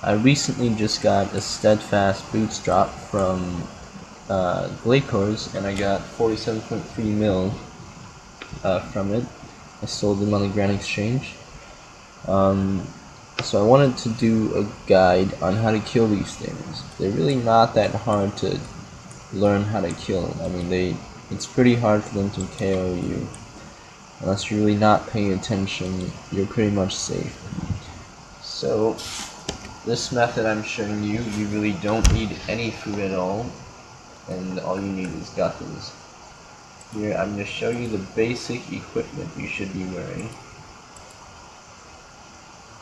I recently just got a steadfast bootstrap from Glacors, and I got 47.3 mil from it. I sold them on the Grand Exchange. So I wanted to do a guide on how to kill these things. They're really not that hard to learn how to kill. I mean, it's pretty hard for them to KO you. Unless you're really not paying attention, you're pretty much safe. So this method I'm showing you, you really don't need any food at all, and all you need is gutters. Here I'm going to show you the basic equipment you should be wearing.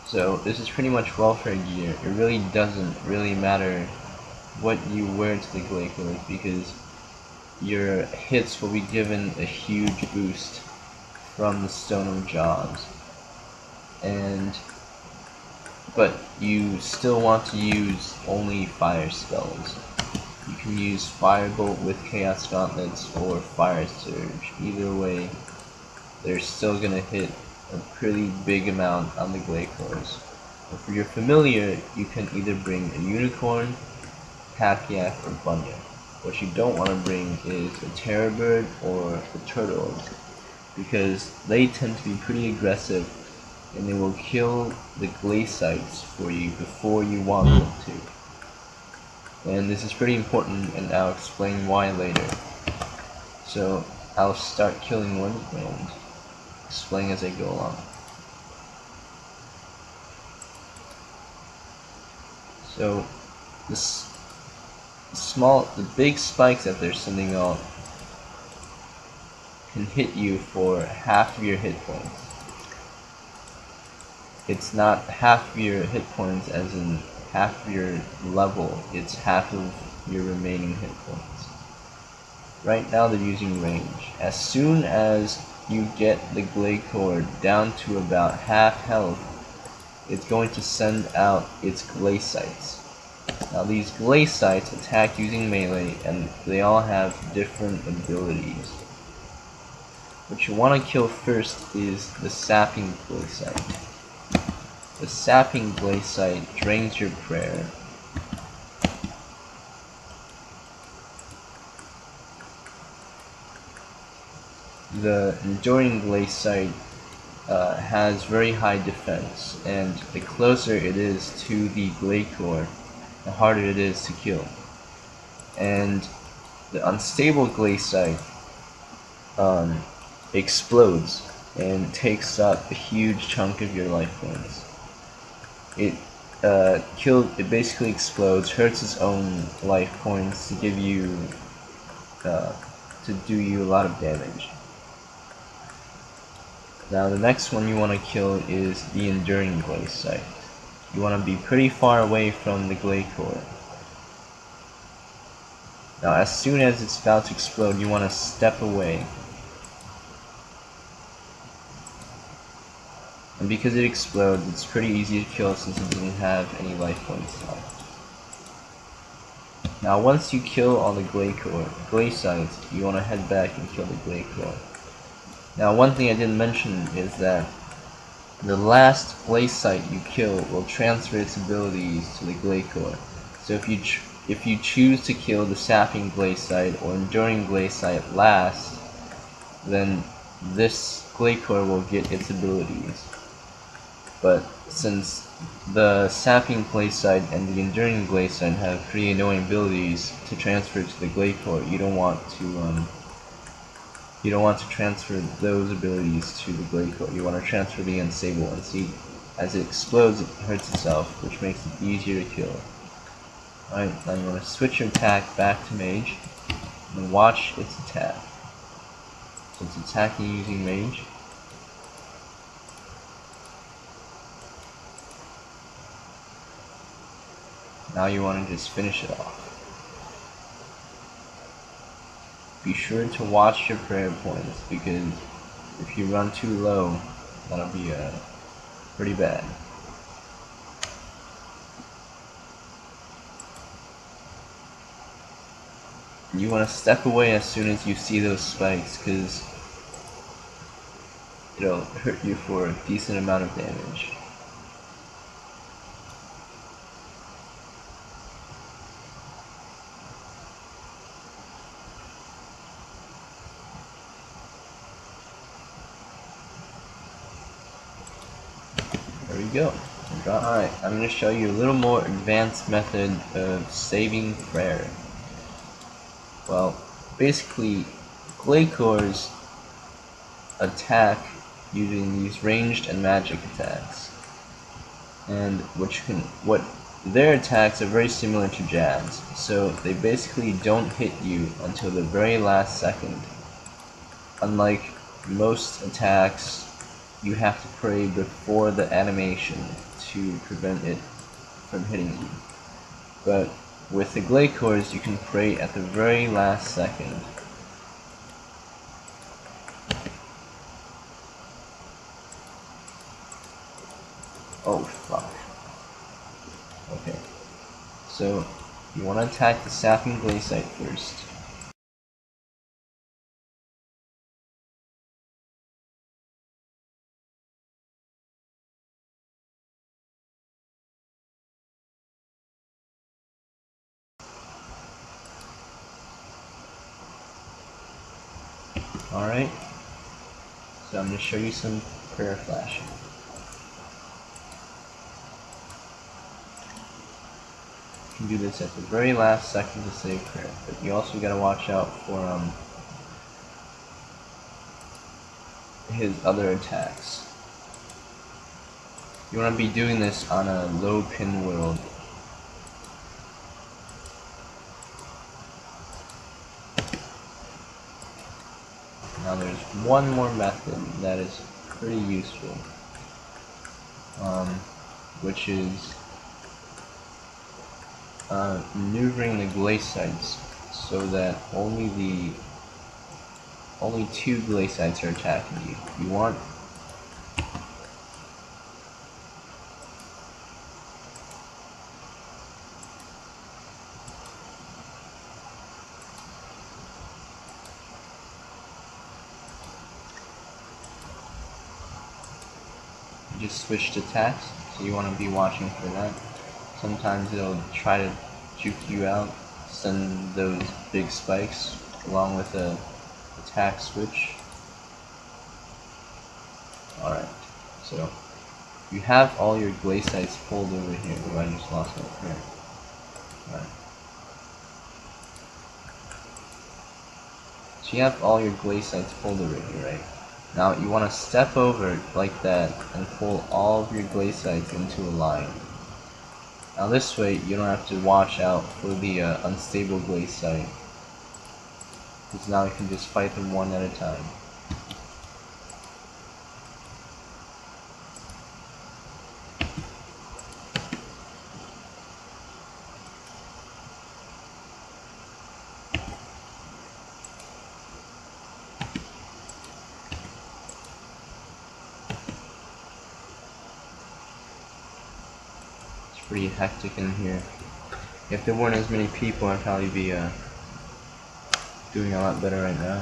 So this is pretty much welfare gear. It really doesn't really matter what you wear to the Glacor, because your hits will be given a huge boost from the Stone of Jaws. But you still want to use only fire spells. You can use Firebolt with Chaos Gauntlets or Fire Surge. Either way, they're still gonna hit a pretty big amount on the Glacors. If you're familiar, you can either bring a Unicorn, Pack-Yak, or Bunyip. What you don't want to bring is a Terror Bird or the Turtles, because they tend to be pretty aggressive and they will kill the glacytes for you before you want them to. And this is pretty important, and I'll explain why later. So I'll start killing one and explain as I go along. So the big spikes that they're sending out can hit you for half of your hit points. It's not half of your hit points as in half of your level, it's half of your remaining hit points. Right now they're using range. As soon as you get the Glacor down to about half health, it's going to send out its glacytes. Now these glacytes attack using melee, and they all have different abilities. What you want to kill first is the sapping glacyte. The sapping glacyte drains your prayer. The enduring glacyte has very high defense, and the closer it is to the Glacor, the harder it is to kill. And the unstable glacyte explodes and takes up a huge chunk of your life points. It basically explodes, hurts its own life points to give you to do you a lot of damage. Now the next one you want to kill is the enduring glacyte. You want to be pretty far away from the Glacor. Now as soon as it's about to explode, you want to step away. And because it explodes, it's pretty easy to kill since it doesn't have any life points left. Now once you kill all the glacytes, you want to head back and kill the Glacor. Now one thing I didn't mention is that the last glacyte you kill will transfer its abilities to the Glacor. So if you choose to kill the sapping glacyte or enduring glacyte last, then this Glacor will get its abilities. But since the sapping glacyte and the enduring glacyte have pretty annoying abilities to transfer to the Glacor, you don't want to transfer those abilities to the Glacor. You want to transfer the unstable one. See, as it explodes, it hurts itself, which makes it easier to kill. Alright, now you want to switch your attack back to mage and watch its attack. So it's attacking using mage. Now you want to just finish it off. Be sure to watch your prayer points, because if you run too low, that'll be pretty bad. You want to step away as soon as you see those spikes, because it'll hurt you for a decent amount of damage. we go. Alright, I'm going to show you a little more advanced method of saving prayer. Well, basically, glacors attack using these ranged and magic attacks. And what their attacks are very similar to jabs, so they basically don't hit you until the very last second. Unlike most attacks, you have to pray before the animation to prevent it from hitting you. But with the glacors, you can pray at the very last second. Oh fuck. Okay. So, you want to attack the sapping glacyte first. Alright. So I'm going to show you some prayer flashing. You can do this at the very last second to save prayer, but you also got to watch out for his other attacks. You want to be doing this on a low pin world. Now there's one more method that is pretty useful, which is maneuvering the glacytes so that only two glacytes are attacking you. You want just switched attacks, so you want to be watching for that. Sometimes it'll try to juke you out, send those big spikes along with a attack switch. Alright, so you have all your glacytes pulled over here. Oh, I just lost my prayer. Alright. So you have all your glacytes pulled over here, right? Now you want to step over it like that and pull all of your glacytes into a line. Now this way you don't have to watch out for the unstable glacyte, because now you can just fight them one at a time. Pretty hectic in here. If there weren't as many people, I'd probably be doing a lot better right now.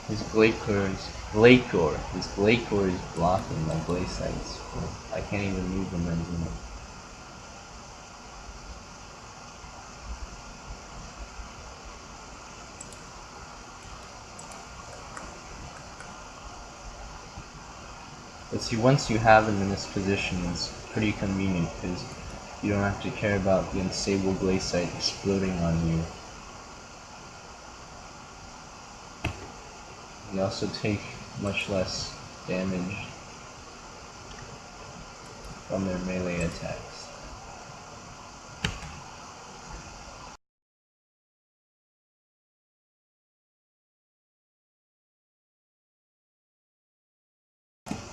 His Glacor is blocking my glacytes. I can't even move them anymore. But see, once you have them in this position, it's pretty convenient because you don't have to care about the unstable glacyte exploding on you. You also take much less damage from their melee attacks.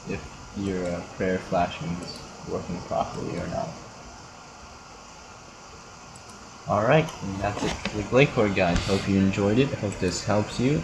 If your prayer flashing is working properly or not. Alright, and that's it for the Glacor guide. Hope you enjoyed it. Hope this helps you.